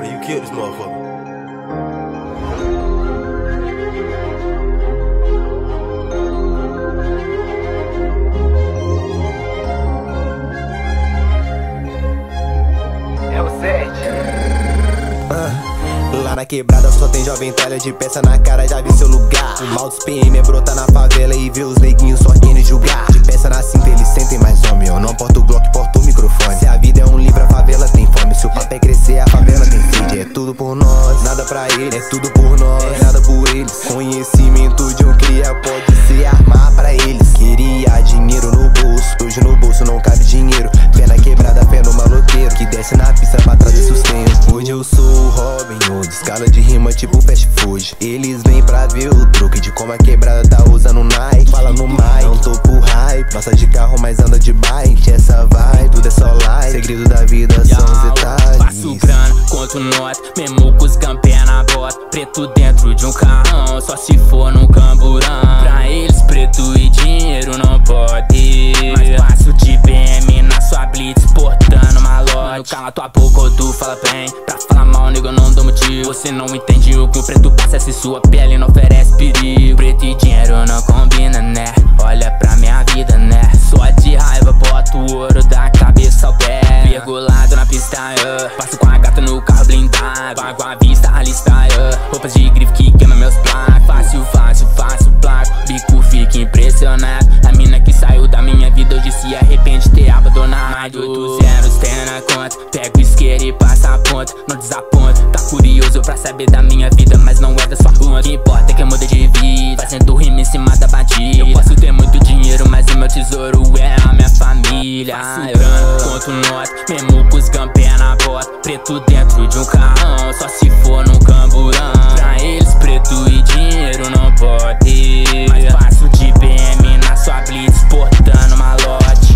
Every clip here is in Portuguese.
after you kill this motherfucker. Lá na quebrada só tem jovem talha de peça na cara, já vi seu lugar. O mal dos PM é brotar na favela e ver os neguinhos só querem julgar. De peça na cinta eles sentem mais homem, eu não porto o Glock, porto o microfone. Se a vida é um livro, a favela tem fome. Se o papo é crescer, a favela tem sede. É tudo por nós, nada pra eles, é tudo por nós, nada por eles. Conhecimento de um cria pode ser armar pra eles. Queria dinheiro no bolso, hoje no bolso não cabe dinheiro. Pé na quebrada, pé no maloqueiro, que desce na pista pra trazer sustento. Hoje eu sou o Robin Hood, escala de rima tipo fast food. Eles vêm pra ver o truque de como a quebrada tá usando Nike. Fala no mic, não tô por hype, passa de carro mas anda de bike. Essa vai, tudo é só like, segredo da vida são os detalhes. Faço grana, conto nota, mesmo com os campé na bota. Preto dentro de um carrão, só se for num camburão. Pra eles preto e dinheiro não pode, mas passo de BM na sua blitz portando malote. Mano, cala tua boca ou tu fala bem, pra falar mal nego eu não dou motivo. Você não entende o que o preto passa se sua pele não oferece perigo. Preto e dinheiro não combina, né? Olha pra minha vida, né? Só de raiva boto o ouro da cabeça ao pé. Virgulado na pista, passo com a gata no carro blindado. Pago a vista, a lista, roupas de grife que queima meus placos. Fácil, placo, bico fica impressionado. A mina que saiu da minha vida hoje se arrepende de ter abandonado. Mais de 8 zeros tem na conta, pego o isqueiro e passa a ponta. Não desaponta, tá curioso pra saber da minha vida, mas não é da sua conta. O que importa é que eu mudei de vida, fazendo rima em cima da batida. Eu posso ter muito dinheiro, mas o meu tesouro é a minha família. Faço grana, conto nota, mesmo com os campé na bota. Preto dentro de um carrão, só se for num camburão. Pra eles preto e dinheiro não pode, mas passo de BM na sua blitz portando malote.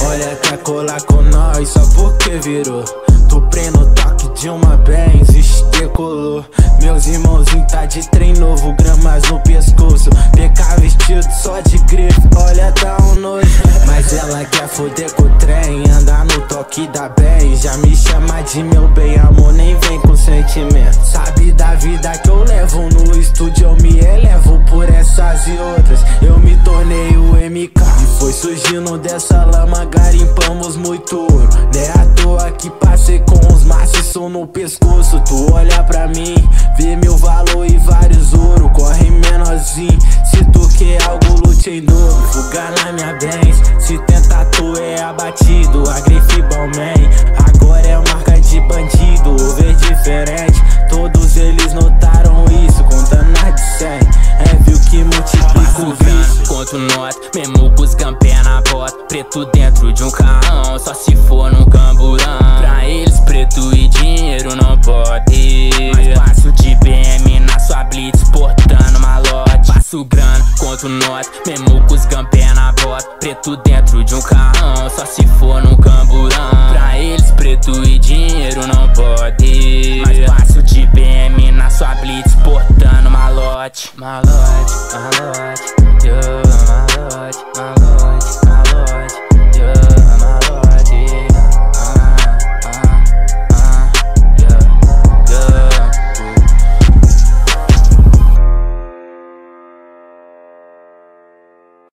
Olha, quer colar com nós só porque virou. Tô prendo o toque de uma Benz, especulou. Meus irmãozinhos tá de trem novo, gramas no pescoço. PK vestido só de grife, olha dá um nojo. Mas ela quer foder com o trem, andar no toque da Benz. Já me chama de meu bem, amor, nem vem com sentimento. Sabe da vida que eu levo no estúdio, eu me elevo por essas e outras. Eu me tornei o MK e foi surgindo dessa lama, garimpamos muito ouro. Não é à toa que passei com os maciços no pescoço. Tu olha pra mim, vê meu valor e vários ouro. Corre menorzinho, se tu quer algo lute em dobro. Fuga na minha Benz, se tentar tu é abatido. A grife Balmain, agora é marca de bandido. Over diferente, todos eles notaram isso. Contando na de 100, é viu que multiplica o vício. Conto nota, mesmo com os campé na bota. Preto dentro de um carrão, só se for num camburão. Pra eles preto e dinheiro não pode, mas passo de BM na sua blitz portando malote. Passo grana, conto nota, mesmo com os campé na bota. Preto dentro de um carrão, só se for num camburão. Pra eles preto e dinheiro não pode, mas passo de BM na sua blitz portando malote. Malote, malote, malote.